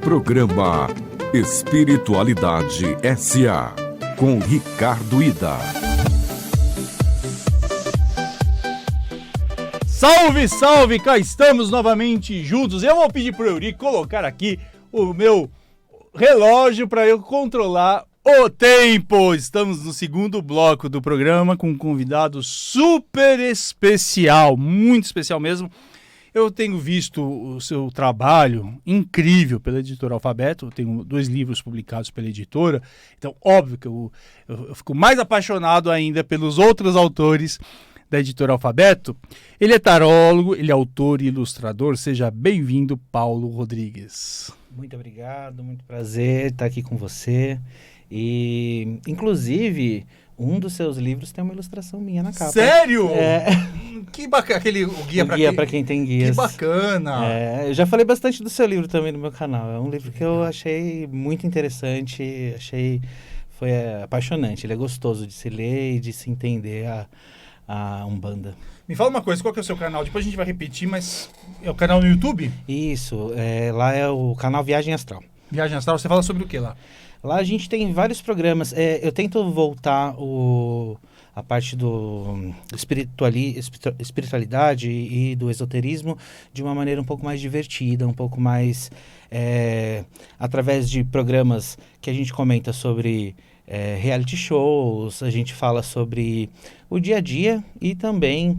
Programa Espiritualidade S.A. com Ricardo Ida. Salve, salve! Cá estamos novamente juntos. Eu vou pedir pro Euri colocar aqui o meu relógio para eu controlar o tempo. Estamos no segundo bloco do programa com um convidado super especial, muito especial mesmo. Eu tenho visto o seu trabalho incrível pela Editora Alfabeto. Eu tenho 2 livros publicados pela editora. Então, óbvio que eu fico mais apaixonado ainda pelos outros autores da Editora Alfabeto. Ele é tarólogo, ele é autor e ilustrador. Seja bem-vindo, Paulo Rodrigues. Muito obrigado, muito prazer estar aqui com você. E, inclusive, um dos seus livros tem uma ilustração minha na capa. Sério? É. Que bacana, o guia para quem tem guias. Que bacana. Eu já falei bastante do seu livro também no meu canal. É um livro que eu achei muito interessante, foi apaixonante. Ele é gostoso de se ler e de se entender a Umbanda. Me fala uma coisa, qual que é o seu canal? Depois a gente vai repetir, mas é o canal no YouTube? Isso, lá é o canal Viagem Astral. Viagem Astral, você fala sobre o que lá? Lá a gente tem vários programas. Eu tento voltar a parte do espiritualidade e do esoterismo de uma maneira um pouco mais divertida, um pouco mais através de programas que a gente comenta sobre reality shows, a gente fala sobre o dia a dia e também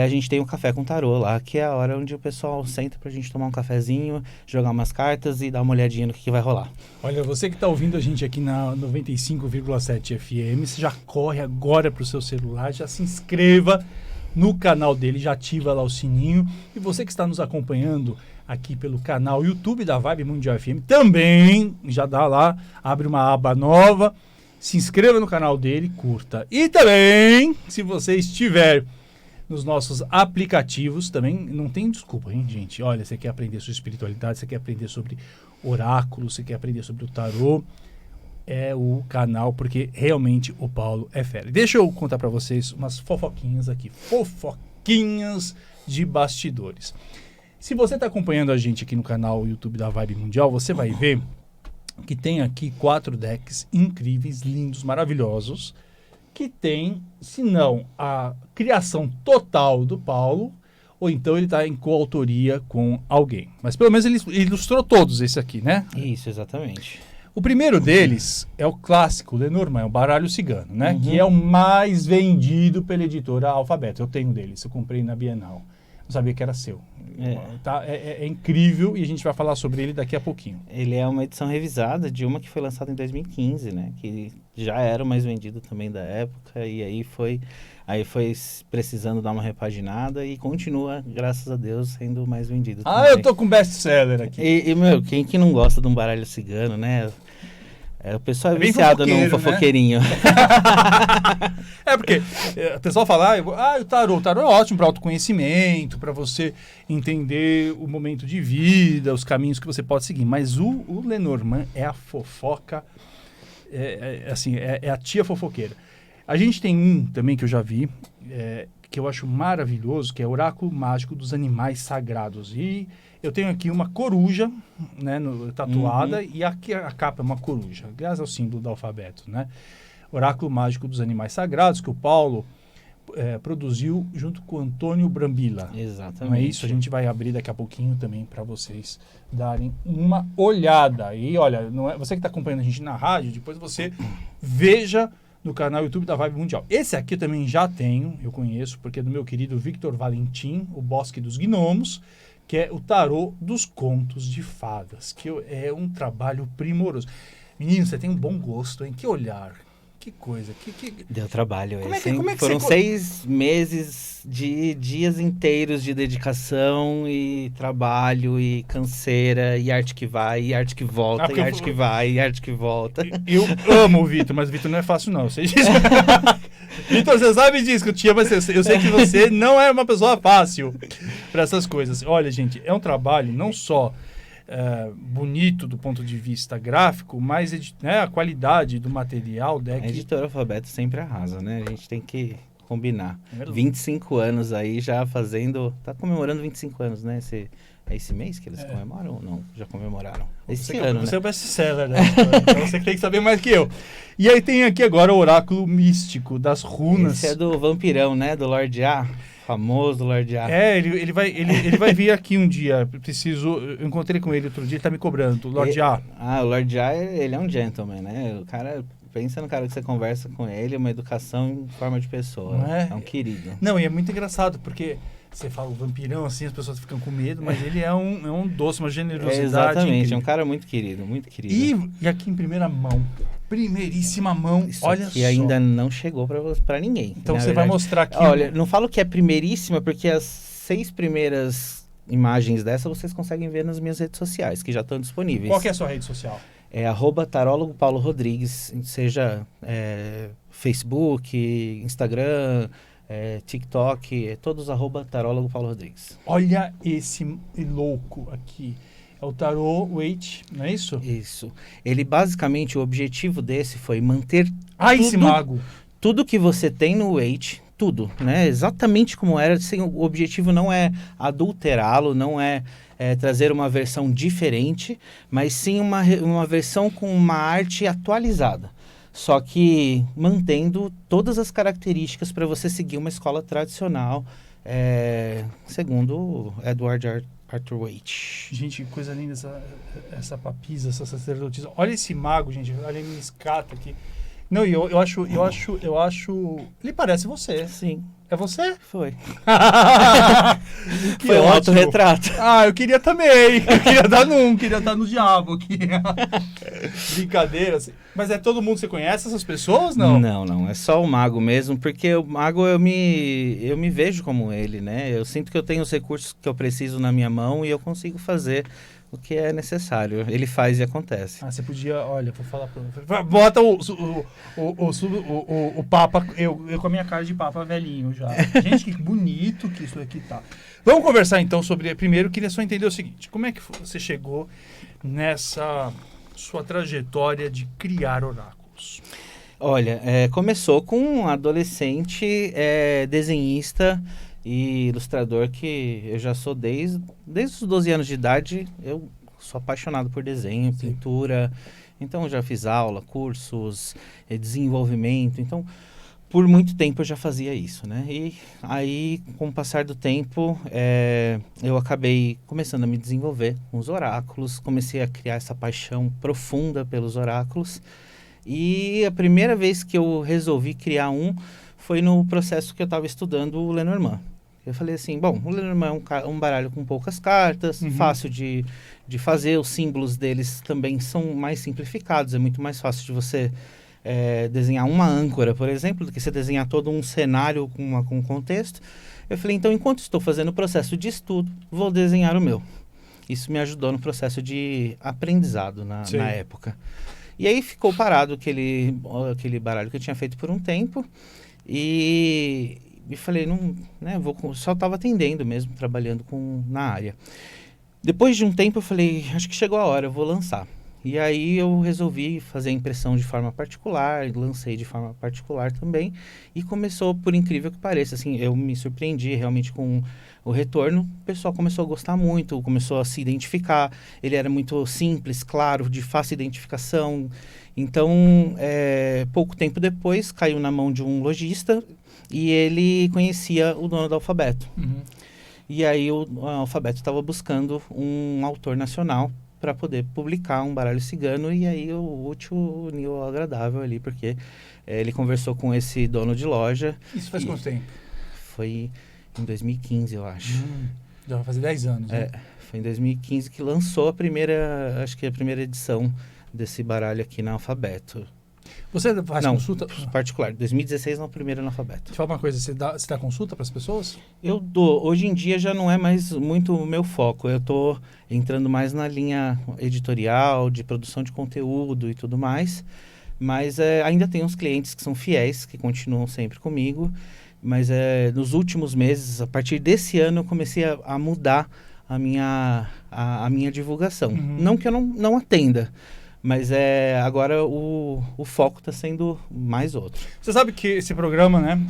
a gente tem o Café com Tarô lá, que é a hora onde o pessoal senta pra gente tomar um cafezinho, jogar umas cartas e dar uma olhadinha no que vai rolar. Olha, você que tá ouvindo a gente aqui na 95,7 FM, você já corre agora pro seu celular, já se inscreva no canal dele, já ativa lá o sininho. E você que está nos acompanhando aqui pelo canal YouTube da Vibe Mundial FM, também já dá lá, abre uma aba nova, se inscreva no canal dele, curta. E também, se você estiver nos nossos aplicativos, também não tem desculpa, hein, gente? Olha, você quer aprender sobre espiritualidade, você quer aprender sobre oráculo, você quer aprender sobre o tarô, é o canal, porque realmente o Paulo é fera. Deixa eu contar pra vocês umas fofoquinhas aqui, fofoquinhas de bastidores. Se você tá acompanhando a gente aqui no canal YouTube da Vibe Mundial, você vai ver que tem aqui 4 decks incríveis, lindos, maravilhosos, que tem, se não a criação total do Paulo, ou então ele está em coautoria com alguém. Mas pelo menos ele ilustrou todos esse aqui, né? Isso, exatamente. O primeiro deles é o clássico Lenormand, é o baralho cigano, né? Que é o mais vendido pela editora Alfabeto. Eu tenho deles, eu comprei na Bienal. Não sabia que era seu. É incrível e a gente vai falar sobre ele daqui a pouquinho. Ele é uma edição revisada de uma que foi lançada em 2015, né? Que já era o mais vendido também da época e aí foi precisando dar uma repaginada e continua, graças a Deus, sendo o mais vendido também. Eu tô com best-seller aqui. E meu, quem que não gosta de um baralho cigano, né? O pessoal é viciado num fofoqueirinho. Né? Porque o pessoal fala, o tarô é ótimo para autoconhecimento, para você entender o momento de vida, os caminhos que você pode seguir. Mas o Lenormand é a fofoca, é a tia fofoqueira. A gente tem um também que eu já vi, que eu acho maravilhoso, que é Oráculo Mágico dos Animais Sagrados. E eu tenho aqui uma coruja, né, tatuada, e aqui a capa é uma coruja, graças ao símbolo do alfabeto, né? Oráculo Mágico dos Animais Sagrados, que o Paulo produziu junto com o Antônio Brambilla. Exatamente. Não é isso? A gente vai abrir daqui a pouquinho também para vocês darem uma olhada. E olha, você que está acompanhando a gente na rádio, depois você veja no canal YouTube da Vibe Mundial. Esse aqui eu também já tenho, eu conheço, porque é do meu querido Victor Valentim, o Bosque dos Gnomos, que é o tarô dos contos de fadas, que é um trabalho primoroso. Menino, você tem um bom gosto, hein? Que olhar, que coisa. Deu trabalho. Foram 6 meses de dias inteiros de dedicação e trabalho e canseira e arte que vai, e arte que volta, e arte que vai, e arte que volta. Eu amo o Vitor, mas o Vitor não é fácil não. Vitor, você sabe disso que eu te amo, eu sei que você não é uma pessoa fácil para essas coisas. Olha, gente, é um trabalho não só bonito do ponto de vista gráfico, mas a qualidade do material. A editora Alfabeto sempre arrasa, né? A gente tem que combinar. É 25 anos aí já fazendo... Tá comemorando 25 anos, né? É esse mês que eles comemoram ou não? Já comemoraram? Esse ano, Você né? é o best-seller, né? Então você que tem que saber mais que eu. E aí tem aqui agora o oráculo místico das runas. Esse é do vampirão, né? Do Lorde A. Famoso Lorde A. Ele vai vir aqui um dia. Eu encontrei com ele outro dia, ele tá me cobrando. O Lorde A. O Lorde A, ele é um gentleman, né? O cara, pensa no cara que você conversa com ele, uma educação em forma de pessoa. Não é? É um querido. Não, e é muito engraçado, porque você fala o vampirão, assim, as pessoas ficam com medo, mas ele é um doce, uma generosidade. Exatamente, incrível. é um cara muito querido, muito querido. E aqui em primeira mão, primeiríssima mão, Isso olha aqui só. ainda não chegou pra ninguém. Então Na você verdade, vai mostrar aqui. Olha, não falo que é primeiríssima, porque as 6 primeiras imagens dessa vocês conseguem ver nas minhas redes sociais, que já estão disponíveis. Qual que é a sua rede social? É @tarólogo Paulo Rodrigues, seja Facebook, Instagram, TikTok, todos @tarólogo Paulo Rodrigues. Olha esse louco aqui. É o Tarot Wait, não é isso? Isso. Ele basicamente, o objetivo desse foi manter Esse mago. tudo que você tem no Wait, tudo, né? Exatamente como era. O objetivo não é adulterá-lo, não é trazer uma versão diferente, mas sim uma versão com uma arte atualizada. Só que mantendo todas as características para você seguir uma escola tradicional, segundo Edward Arthur Waite. Gente, que coisa linda essa papisa, essa sacerdotisa. Olha esse mago, gente. Olha a minha escata aqui. Não, e eu acho... Ele parece você. Sim. É você? Foi. Que Foi um ótimo. autorretrato. Eu queria também. Queria estar no diabo aqui. Brincadeira. Mas todo mundo, você conhece essas pessoas, não? Não. É só o mago mesmo, porque o mago eu me vejo como ele, né? Eu sinto que eu tenho os recursos que eu preciso na minha mão e eu consigo fazer o que é necessário. Ele faz e acontece. Você podia, olha, vou falar pra... Bota o Papa, eu com a minha cara de Papa velhinho já. Gente, que bonito que isso aqui tá. Vamos conversar então sobre... Primeiro, eu queria só entender o seguinte. Como é que você chegou nessa sua trajetória de criar oráculos? Olha, começou com um adolescente desenhista e ilustrador que eu já sou desde os 12 anos de idade. Eu sou apaixonado por desenho, pintura. Então, já fiz aula, cursos, desenvolvimento. Então, por muito tempo eu já fazia isso, né? E aí, com o passar do tempo, eu acabei começando a me desenvolver com os oráculos. Comecei a criar essa paixão profunda pelos oráculos. E a primeira vez que eu resolvi criar foi no processo que eu estava estudando o Lenormand. Eu falei assim, bom, o Lenormand é um baralho com poucas cartas, fácil de fazer, os símbolos deles também são mais simplificados, é muito mais fácil de você desenhar uma âncora, por exemplo, do que você desenhar todo um cenário com contexto. Eu falei, então, enquanto estou fazendo o processo de estudo, vou desenhar o meu. Isso me ajudou no processo de aprendizado na época. E aí ficou parado aquele baralho que eu tinha feito por um tempo e falei, só estava atendendo mesmo, trabalhando na área. Depois de um tempo eu falei, acho que chegou a hora, eu vou lançar. E aí eu resolvi fazer a impressão de forma particular, lancei de forma particular também, e começou, por incrível que pareça, assim, eu me surpreendi realmente com o retorno. O pessoal começou a gostar muito, começou a se identificar, ele era muito simples, claro, de fácil identificação. Então, pouco tempo depois, caiu na mão de um lojista e ele conhecia o dono do Alfabeto. E aí o Alfabeto estava buscando um autor nacional para poder publicar um baralho cigano, e aí o útil uniu ao agradável ali, porque ele conversou com esse dono de loja. Isso faz quanto tempo? Foi em 2015, eu acho. Já vai fazer 10 anos, né? Foi em 2015 que lançou a primeira edição desse baralho aqui na Alfabeto. Você faz consulta? Particular. 2016 não, primeiro no Alfabeto. Deixa eu falar uma coisa, você dá consulta para as pessoas? Eu dou. Hoje em dia já não é mais muito o meu foco. Eu estou entrando mais na linha editorial, de produção de conteúdo e tudo mais. Mas ainda tem uns clientes que são fiéis, que continuam sempre comigo. Mas nos últimos meses, a partir desse ano, eu comecei a mudar a minha divulgação. Não que eu não atenda, mas agora o foco está sendo mais outro. Você sabe que esse programa, né?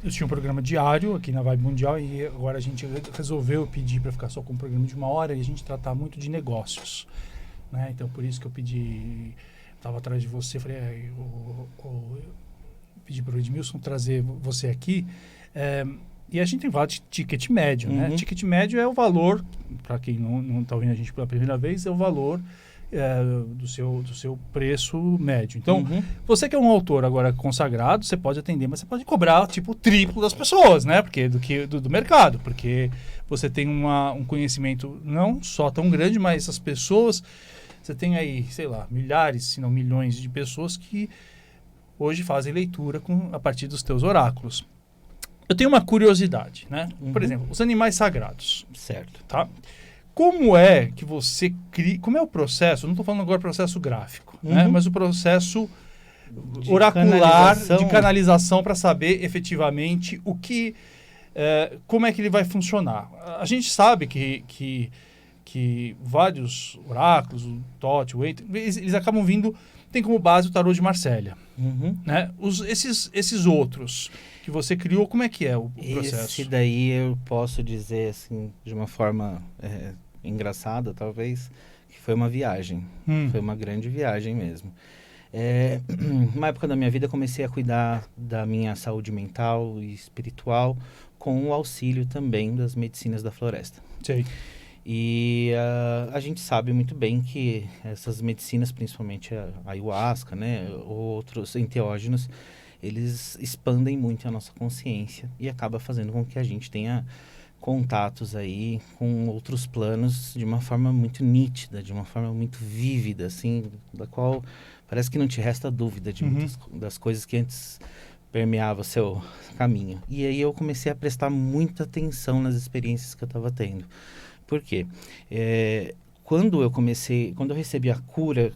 eu tinha um programa diário aqui na Vibe Mundial e agora a gente resolveu pedir para ficar só com um programa de 1 hora e a gente tratar muito de negócios, né? Então, por isso que eu pedi, estava atrás de você, falei, eu pedi para o Edmilson trazer você aqui. E a gente tem vários ticket médio, né? Ticket médio é o valor, para quem não está ouvindo a gente pela primeira vez, é o valor do seu preço médio. Então, você que é um autor agora consagrado, você pode atender, mas você pode cobrar tipo o triplo das pessoas, né? Porque do mercado, porque você tem um conhecimento não só tão grande, mas as pessoas, você tem aí, sei lá, milhares, se não milhões de pessoas que hoje fazem leitura a partir dos teus oráculos. Eu tenho uma curiosidade, né? Por exemplo, os animais sagrados. Certo. Tá? Como é que você cria... Como é o processo? Não estou falando agora do processo gráfico, né? Mas o processo oracular de canalização para saber efetivamente como é que ele vai funcionar. A gente sabe que vários oráculos, o Thoth, o Waite, eles acabam vindo... Tem como base o tarô de Marsella. Né? Esses outros que você criou, como é que é o processo? Esse daí eu posso dizer assim, de uma forma engraçada, talvez, que foi uma viagem. Foi uma grande viagem mesmo. Numa época da minha vida, eu comecei a cuidar da minha saúde mental e espiritual com o auxílio também das medicinas da floresta. Sei. E a gente sabe muito bem que essas medicinas, principalmente a ayahuasca, né, outros enteógenos, eles expandem muito a nossa consciência e acaba fazendo com que a gente tenha contatos aí com outros planos de uma forma muito nítida, de uma forma muito vívida, assim, da qual parece que não te resta dúvida de muitas das coisas que antes permeava o seu caminho. E aí eu comecei a prestar muita atenção nas experiências que eu estava tendo. Por quê? Quando eu recebi a cura,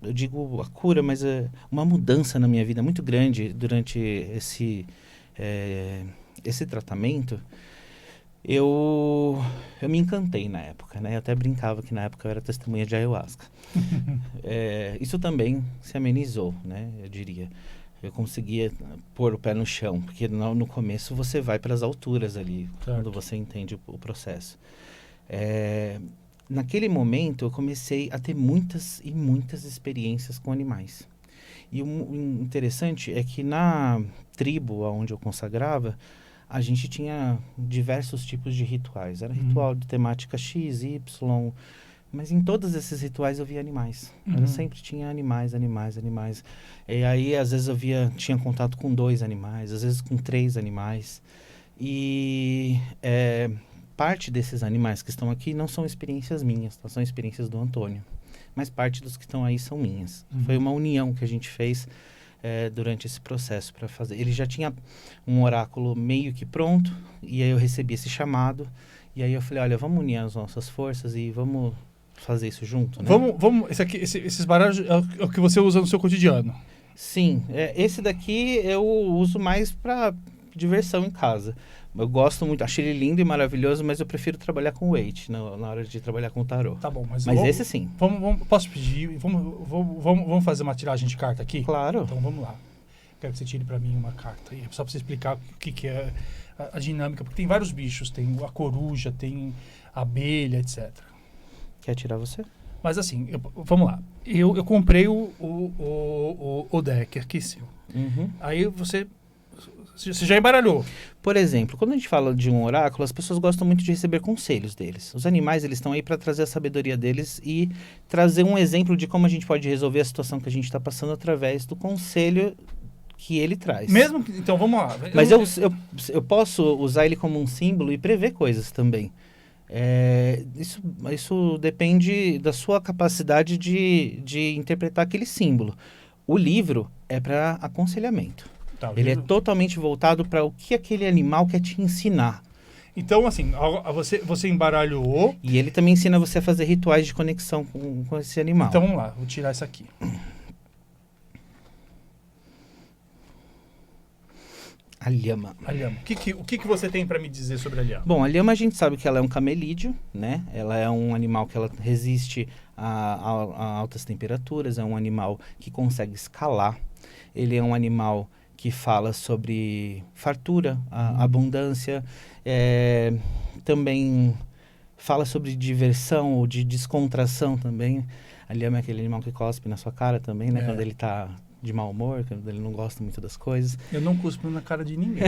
eu digo a cura, mas uma mudança na minha vida muito grande durante esse tratamento, eu me encantei na época, né? Eu até brincava que na época eu era testemunha de ayahuasca. Isso também se amenizou, né? Eu diria. Eu conseguia pôr o pé no chão, porque no começo você vai para as alturas ali, certo, quando você entende o processo. Naquele momento eu comecei a ter muitas e muitas experiências com animais. E o interessante é que na tribo onde eu consagrava, a gente tinha diversos tipos de rituais. Era ritual de temática X, Y, mas em todos esses rituais eu via animais. Eu sempre tinha animais. E aí às vezes tinha contato com 2 animais, às vezes com 3 animais. E parte desses animais que estão aqui não são experiências minhas, tá? São experiências do Antônio. Mas parte dos que estão aí são minhas. Foi uma união que a gente fez durante esse processo para fazer. Ele já tinha um oráculo meio que pronto, e aí eu recebi esse chamado, e aí eu falei, olha, vamos unir as nossas forças e vamos fazer isso junto, né? Vamos esses baralhos é o que você usa no seu cotidiano? Sim, esse daqui eu uso mais para diversão em casa. Eu gosto muito, acho ele lindo e maravilhoso, mas eu prefiro trabalhar com o Waite na hora de trabalhar com o tarô. Tá bom, mas esse sim. Posso pedir? Vamos fazer uma tiragem de carta aqui? Claro. Então vamos lá. Quero que você tire para mim uma carta. Só para você explicar o que é a dinâmica, porque tem vários bichos, tem a coruja, tem a abelha, etc. Quer tirar você? Mas assim, vamos lá. Eu comprei o deck aqui seu. Aí você já embaralhou. Por exemplo, quando a gente fala de um oráculo, as pessoas gostam muito de receber conselhos deles. Os animais, eles estão aí para trazer a sabedoria deles e trazer um exemplo de como a gente pode resolver a situação que a gente está passando através do conselho que ele traz. Então, vamos lá. Mas eu posso usar ele como um símbolo e prever coisas também. Isso depende da sua capacidade de interpretar aquele símbolo. O livro é para aconselhamento. Tá, ele é totalmente voltado para o que aquele animal quer te ensinar. Então, assim, você embaralhou... E ele também ensina você a fazer rituais de conexão com esse animal. Então, vamos lá. Vou tirar isso aqui. A lhama. O que você tem para me dizer sobre a lhama? Bom, a lhama a gente sabe que ela é um camelídeo, né? Ela é um animal que ela resiste a altas temperaturas, é um animal que consegue escalar. Ele é um animal que fala sobre fartura, abundância, também fala sobre diversão ou de descontração também. A lhama é aquele animal que cospe na sua cara também, né? Quando ele está de mau humor, quando ele não gosta muito das coisas. Eu não cuspo na cara de ninguém.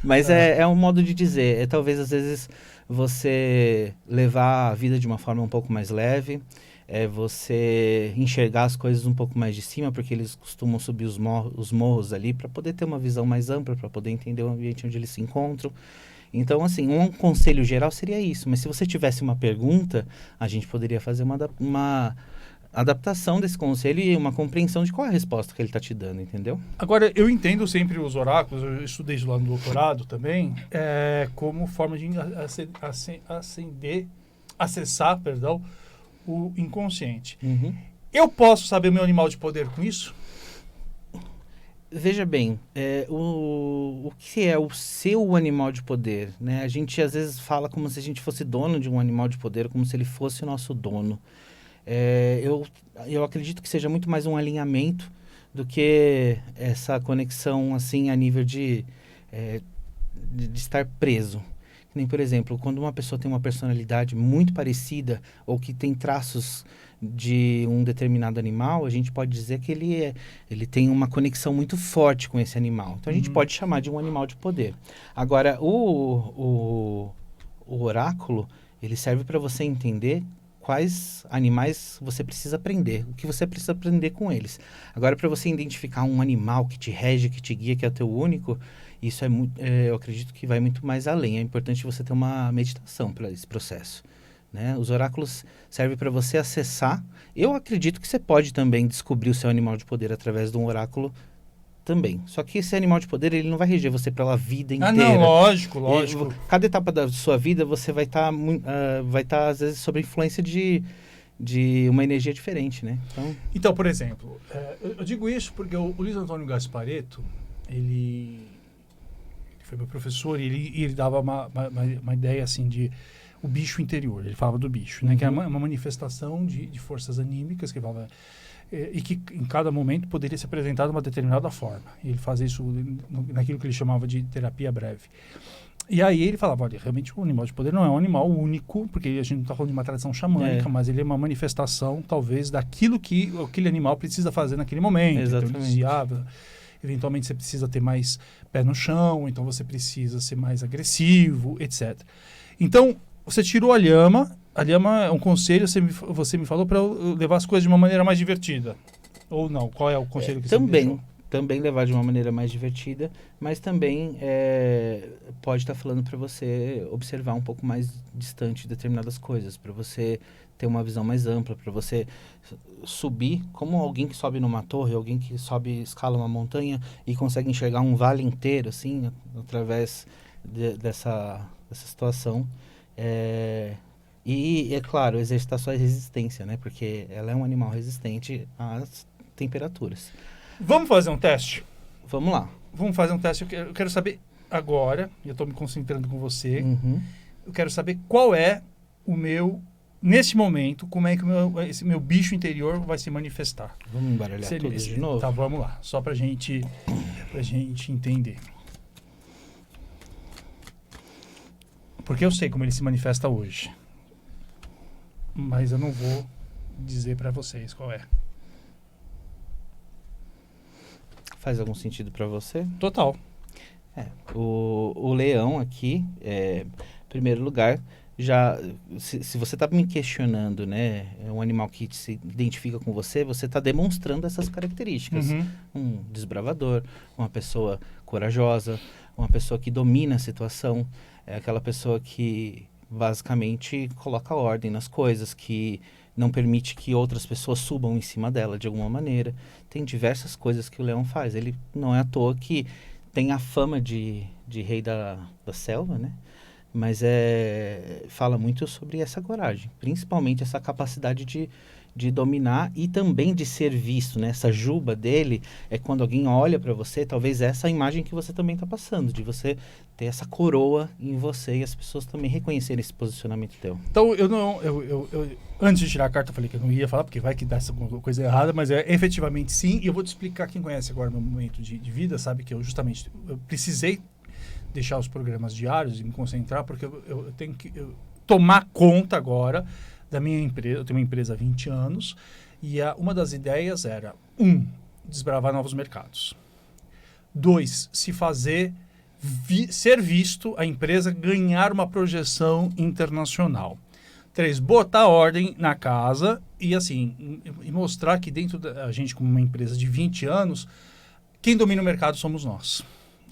Mas é um modo de dizer. Talvez, às vezes, você levar a vida de uma forma um pouco mais leve, você enxergar as coisas um pouco mais de cima, porque eles costumam subir os morros ali para poder ter uma visão mais ampla, para poder entender o ambiente onde eles se encontram. Então, assim, um conselho geral seria isso. Mas se você tivesse uma pergunta, a gente poderia fazer uma adaptação desse conselho e uma compreensão de qual é a resposta que ele está te dando, entendeu? Agora, eu entendo sempre os oráculos, eu estudei isso lá no doutorado também, como forma de acessar o inconsciente. Uhum. Eu posso saber meu animal de poder com isso? Veja bem, o que é o seu animal de poder, né? A gente às vezes fala como se a gente fosse dono de um animal de poder, como se ele fosse o nosso dono. Eu acredito que seja muito mais um alinhamento do que essa conexão assim a nível de estar preso. Nem, por exemplo, quando uma pessoa tem uma personalidade muito parecida ou que tem traços de um determinado animal, a gente pode dizer que ele tem uma conexão muito forte com esse animal. Então, a gente pode chamar de um animal de poder. Agora, o oráculo, ele serve para você entender quais animais você precisa aprender, o que você precisa aprender com eles. Agora, para você identificar um animal que te rege, que te guia, que é o teu único, isso eu acredito que vai muito mais além. É importante você ter uma meditação para esse processo, né? Os oráculos servem para você acessar. Eu acredito que você pode também descobrir o seu animal de poder através de um oráculo também. Só que esse animal de poder, ele não vai reger você pela vida inteira. Ah, não, lógico. Cada etapa da sua vida, você vai estar, às vezes, sob a influência de uma energia diferente, né? Então, por exemplo, eu digo isso porque o Luiz Antônio Gasparetto, ele foi meu professor e ele dava uma ideia assim de o bicho interior. Ele falava do bicho, né? Que é uma manifestação de forças anímicas que falava, e que em cada momento poderia se apresentar de uma determinada forma. E ele fazia isso naquilo que ele chamava de terapia breve. E aí ele falava, olha, realmente o animal de poder não é um animal único, porque a gente não está falando de uma tradição xamânica, mas ele é uma manifestação, talvez, daquilo que aquele animal precisa fazer naquele momento. Exatamente. Então, ele dizia, eventualmente você precisa ter mais pé no chão, então você precisa ser mais agressivo, etc. Então, você tirou a lhama é um conselho, você me falou para eu levar as coisas de uma maneira mais divertida. Ou não? Qual é o conselho que você me deixou? Também levar de uma maneira mais divertida, mas também pode estar falando para você observar um pouco mais distante determinadas coisas, para você ter uma visão mais ampla, para você subir, como alguém que sobe numa torre, alguém que escala uma montanha e consegue enxergar um vale inteiro, assim, através dessa situação. E, é claro, exercitar sua resistência, né? Porque ela é um animal resistente às temperaturas. Vamos fazer um teste? Vamos lá. Vamos fazer um teste. Eu quero saber agora, eu estou me concentrando com você, eu quero saber qual é o meu, nesse momento, como é que esse meu bicho interior vai se manifestar. Vamos embaralhar tudo de novo? Tá, vamos lá. Só pra gente entender. Porque eu sei como ele se manifesta hoje. Mas eu não vou dizer pra vocês qual é. Faz algum sentido para você? Total. O leão aqui, em primeiro lugar, se você está me questionando, né, é um animal que se identifica com você está demonstrando essas características. Um desbravador, uma pessoa corajosa, uma pessoa que domina a situação, é aquela pessoa que basicamente coloca ordem nas coisas, que não permite que outras pessoas subam em cima dela de alguma maneira. Tem diversas coisas que o leão faz. Ele não é à toa que tem a fama de rei da selva, né? mas fala muito sobre essa coragem, principalmente essa capacidade de dominar e também de ser visto, né? Essa juba dele é quando alguém olha para você, talvez essa imagem que você também está passando, de você ter essa coroa em você e as pessoas também reconhecerem esse posicionamento teu. Então, antes de tirar a carta, eu falei que eu não ia falar, porque vai que dá essa coisa errada, mas efetivamente sim, e eu vou te explicar, quem conhece agora meu momento de vida, sabe que eu precisei deixar os programas diários e me concentrar, porque eu tenho que tomar conta agora da minha empresa. Eu tenho uma empresa há 20 anos e uma das ideias era, desbravar novos mercados. 2, se fazer, ser visto, a empresa ganhar uma projeção internacional. 3, botar ordem na casa e assim, e mostrar que dentro da gente, como uma empresa de 20 anos, quem domina o mercado somos nós.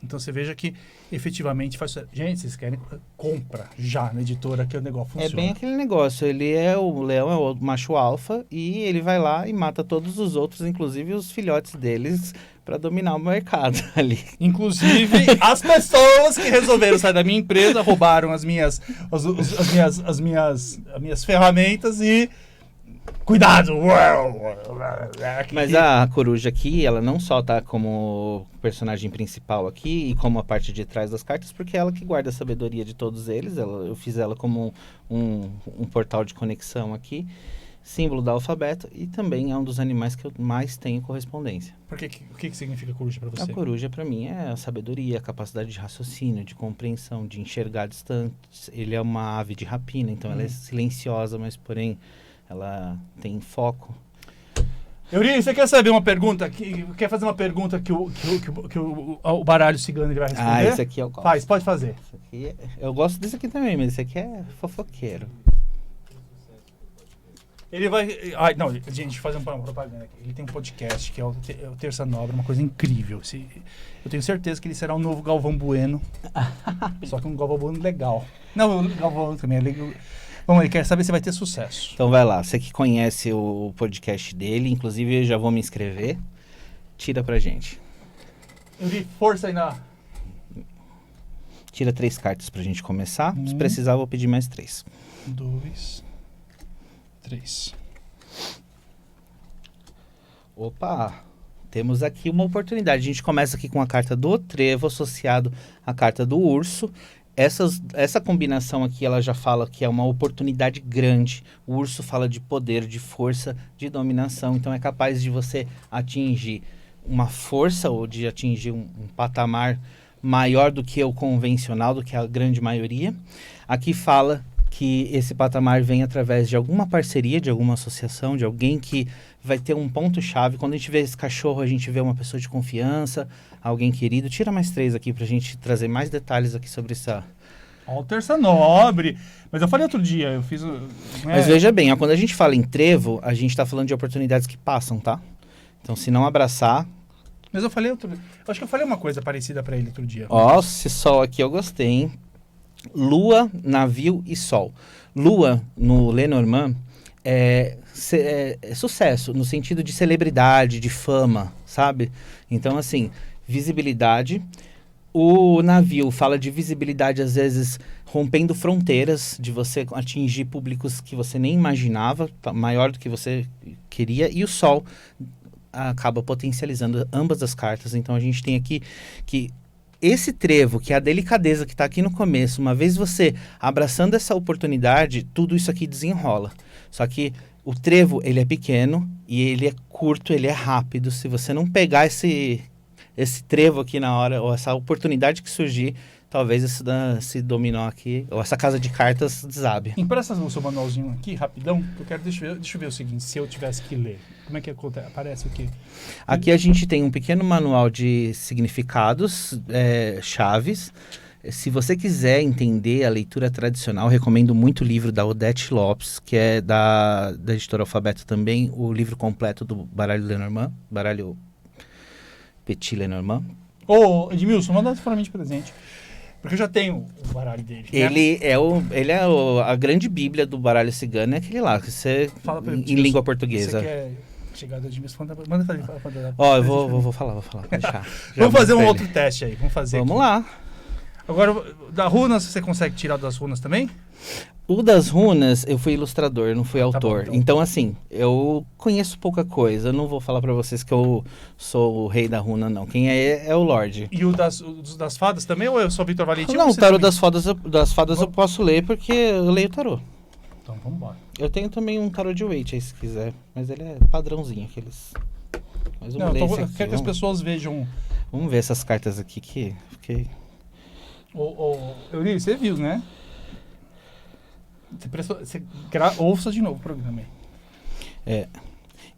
Então você veja que efetivamente faz. Gente, vocês querem, compra já na editora que o negócio funciona. É bem aquele negócio, o leão é o macho alfa e ele vai lá e mata todos os outros, inclusive os filhotes deles, para dominar o mercado ali. Inclusive as pessoas que resolveram sair da minha empresa, roubaram as minhas ferramentas e cuidado! Mas a coruja aqui, ela não só tá como personagem principal aqui e como a parte de trás das cartas, porque é ela que guarda a sabedoria de todos eles. Eu fiz ela como um portal de conexão aqui, símbolo do alfabeto, e também é um dos animais que eu mais tenho correspondência. O que significa coruja para você? A coruja, para mim, é a sabedoria, a capacidade de raciocínio, de compreensão, de enxergar distantes. Ele é uma ave de rapina, então ela é silenciosa, mas porém ela tem foco. Euri, você quer saber uma pergunta? Quer fazer uma pergunta que o baralho cigano ele vai responder? Esse aqui eu gosto. Pode fazer. Eu gosto desse aqui também, mas esse aqui é fofoqueiro. Ele vai... não, gente, fazer uma propaganda aqui. Ele tem um podcast que é o Terça Nobre, uma coisa incrível. Eu tenho certeza que ele será um novo Galvão Bueno. Só que um Galvão Bueno legal. Não, o Galvão também é legal. Bom, ele quer saber se vai ter sucesso. Então vai lá, você que conhece o podcast dele, inclusive eu já vou me inscrever, tira pra gente. Eu vi força aí na... Tira 3 cartas pra gente começar, se precisar eu vou pedir mais 3. 2, 3. Opa, temos aqui uma oportunidade. A gente começa aqui com a carta do trevo associado à carta do urso. Essa combinação aqui, ela já fala que é uma oportunidade grande. O urso fala de poder, de força, de dominação. Então, é capaz de você atingir uma força ou de atingir um patamar maior do que o convencional, do que a grande maioria. Aqui fala que esse patamar vem através de alguma parceria, de alguma associação, de alguém que vai ter um ponto-chave. Quando a gente vê esse cachorro, a gente vê uma pessoa de confiança, alguém querido. Tira mais 3 aqui pra gente trazer mais detalhes aqui sobre essa... Ó, o Terça Nobre. Mas eu falei outro dia, eu fiz... Mas veja bem, quando a gente fala em trevo, a gente tá falando de oportunidades que passam, tá? Então, se não abraçar... Mas eu falei outro... Acho que eu falei uma coisa parecida pra ele outro dia. Ó, esse sol aqui eu gostei, hein? Lua, navio e sol. Lua, no Lenormand, é sucesso, no sentido de celebridade, de fama, sabe? Então, assim, visibilidade. O navio fala de visibilidade, às vezes, rompendo fronteiras, de você atingir públicos que você nem imaginava, maior do que você queria. E o sol acaba potencializando ambas as cartas. Então, a gente tem aqui que... Esse trevo, que é a delicadeza que está aqui no começo, uma vez você abraçando essa oportunidade, tudo isso aqui desenrola. Só que o trevo, ele é pequeno e ele é curto, ele é rápido. Se você não pegar esse trevo aqui na hora, ou essa oportunidade que surgir, talvez esse dominó aqui, ou essa casa de cartas desabe. Empresta o seu manualzinho aqui, rapidão, que eu quero, deixa eu ver o seguinte, se eu tivesse que ler, como é que aparece o quê? Aqui a gente tem um pequeno manual de significados, chaves. Se você quiser entender a leitura tradicional, recomendo muito o livro da Odete Lopes, que é da editora Alfabeto também, o livro completo do baralho Lenormand, baralho Petit Lenormand. Ô, Edmilson, manda para mim de presente. Porque eu já tenho o baralho dele. Né? Ele é a grande bíblia do baralho cigano, é aquele lá, que você fala pra em língua portuguesa. Você quer chegar do Edmilson? Manda fazer. Ó, eu vou falar, pode deixar. Vamos fazer um outro teste aí, vamos fazer. Vamos lá. Agora, da runas, você consegue tirar das runas também? O das runas, eu fui ilustrador, não fui autor. bom, então. Então, assim, eu conheço pouca coisa. Eu não vou falar pra vocês que eu sou o rei da runa, não. Quem é o Lorde. E o das fadas também, ou eu sou Vitor Valentim? Não, ou o você tarô também? das fadas eu posso ler porque eu leio tarô. Então, vamos embora. Eu tenho também um tarô de Waite aí, se quiser. Mas ele é padrãozinho, aqueles... Mas Não, ler então, esse eu aqui, quero que as pessoas vejam... Vamos ver essas cartas aqui que... Euri, você viu, né? Ouça de novo o programa aí.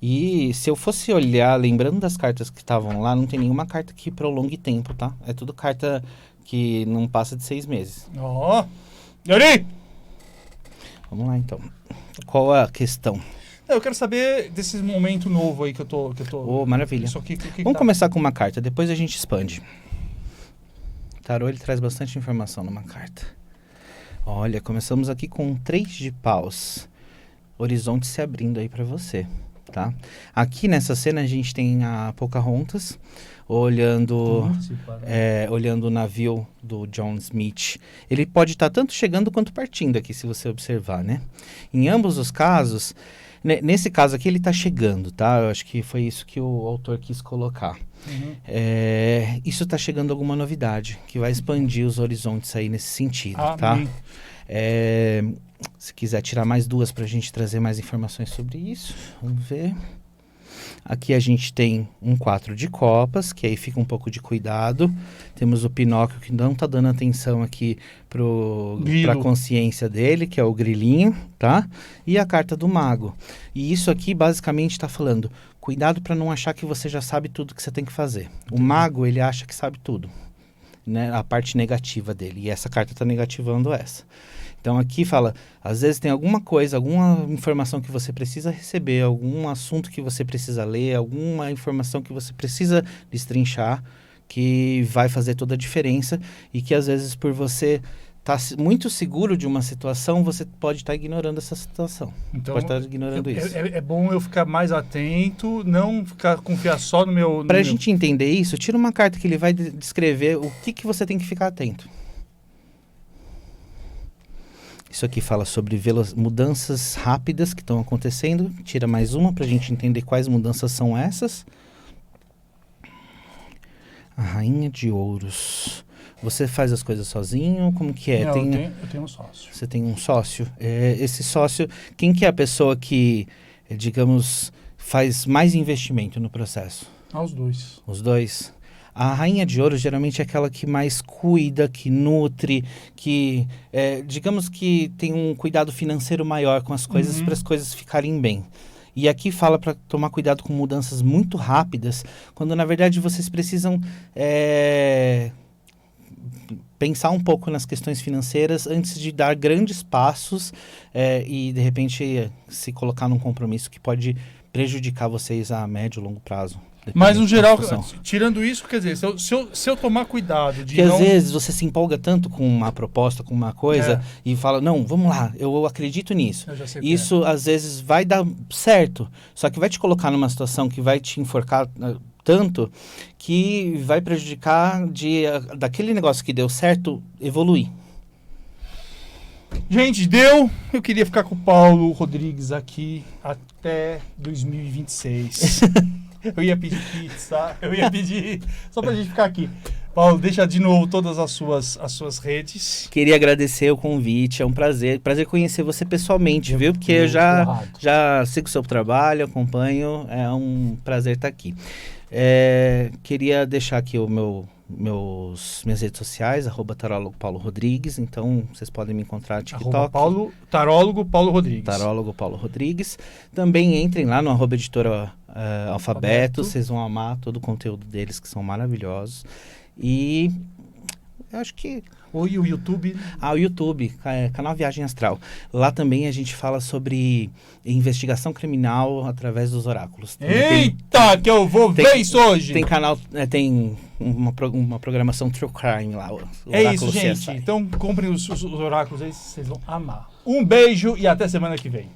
E se eu fosse olhar, lembrando das cartas que estavam lá, não tem nenhuma carta que prolongue tempo, tá? É tudo carta que não passa de 6 meses. Ó! Euri! Vamos lá, então. Qual a questão? Eu quero saber desse momento novo aí que eu tô... Oh, maravilha. Isso aqui, que Vamos tá? começar com uma carta, depois a gente expande. O tarô, ele traz bastante informação numa carta. Olha, começamos aqui com 3 de paus. Horizonte se abrindo aí pra você, tá? Aqui nessa cena a gente tem a Pocahontas olhando o navio do John Smith. Ele pode estar tanto chegando quanto partindo aqui, se você observar, né? Em ambos os casos, nesse caso aqui ele está chegando, tá? Eu acho que foi isso que o autor quis colocar. Uhum. Isso está chegando alguma novidade, que vai expandir os horizontes aí nesse sentido, tá? Se quiser tirar mais 2 para a gente trazer mais informações sobre isso, vamos ver. Aqui a gente tem um 4 de copas, que aí fica um pouco de cuidado. Temos o Pinóquio, que não está dando atenção aqui para a consciência dele, que é o grilinho, tá? E a carta do mago. E isso aqui basicamente está falando, cuidado para não achar que você já sabe tudo que você tem que fazer. O mago, ele acha que sabe tudo, né? A parte negativa dele. E essa carta está negativando essa. Então aqui fala, às vezes tem alguma coisa, alguma informação que você precisa receber, algum assunto que você precisa ler, alguma informação que você precisa destrinchar, que vai fazer toda a diferença e que às vezes por você estar muito seguro de uma situação, você pode estar ignorando essa situação. Então, pode estar ignorando isso. É bom eu ficar mais atento, não confiar só no meu... Para a gente entender isso, tira uma carta que ele vai descrever o que você tem que ficar atento. Isso aqui fala sobre mudanças rápidas que estão acontecendo. Tira mais uma para a gente entender quais mudanças são essas. A Rainha de Ouros. Você faz as coisas sozinho? Como que é? Não, eu tenho um sócio. Você tem um sócio? Esse sócio, quem que é a pessoa que, digamos, faz mais investimento no processo? Os dois. Os dois? A Rainha de Ouros geralmente é aquela que mais cuida, que nutre, que, digamos que tem um cuidado financeiro maior com as coisas para as coisas ficarem bem. E aqui fala para tomar cuidado com mudanças muito rápidas, quando na verdade vocês precisam pensar um pouco nas questões financeiras antes de dar grandes passos e de repente se colocar num compromisso que pode prejudicar vocês a médio e longo prazo. Mas no geral, tirando isso, quer dizer, se eu tomar cuidado de Porque às vezes você se empolga tanto com uma proposta, com uma coisa, e fala, não, vamos lá, eu acredito nisso. Isso às vezes vai dar certo, só que vai te colocar numa situação que vai te enforcar tanto que vai prejudicar daquele negócio que deu certo, evoluir. Gente, deu. Eu queria ficar com o Paulo Rodrigues aqui até 2026. Eu ia pedir pizza, só pra gente ficar aqui. Paulo, deixa de novo todas as suas redes. Queria agradecer o convite, é um prazer conhecer você pessoalmente, viu? Porque eu já sigo o seu trabalho, acompanho, é um prazer estar aqui. Queria deixar aqui minhas redes sociais, @tarólogo Paulo Rodrigues, então vocês podem me encontrar no TikTok. Tarólogo Paulo Rodrigues. Tarólogo Paulo Rodrigues. Também entrem lá no @editora Alfabeto, vocês vão amar todo o conteúdo deles, que são maravilhosos. E eu acho que... O YouTube? O YouTube, canal Viagem Astral. Lá também a gente fala sobre investigação criminal através dos oráculos. Eita, que eu vou ver isso hoje! Tem canal, tem uma programação True Crime lá. É isso, gente. Então comprem os oráculos aí, vocês vão amar. Um beijo e até semana que vem.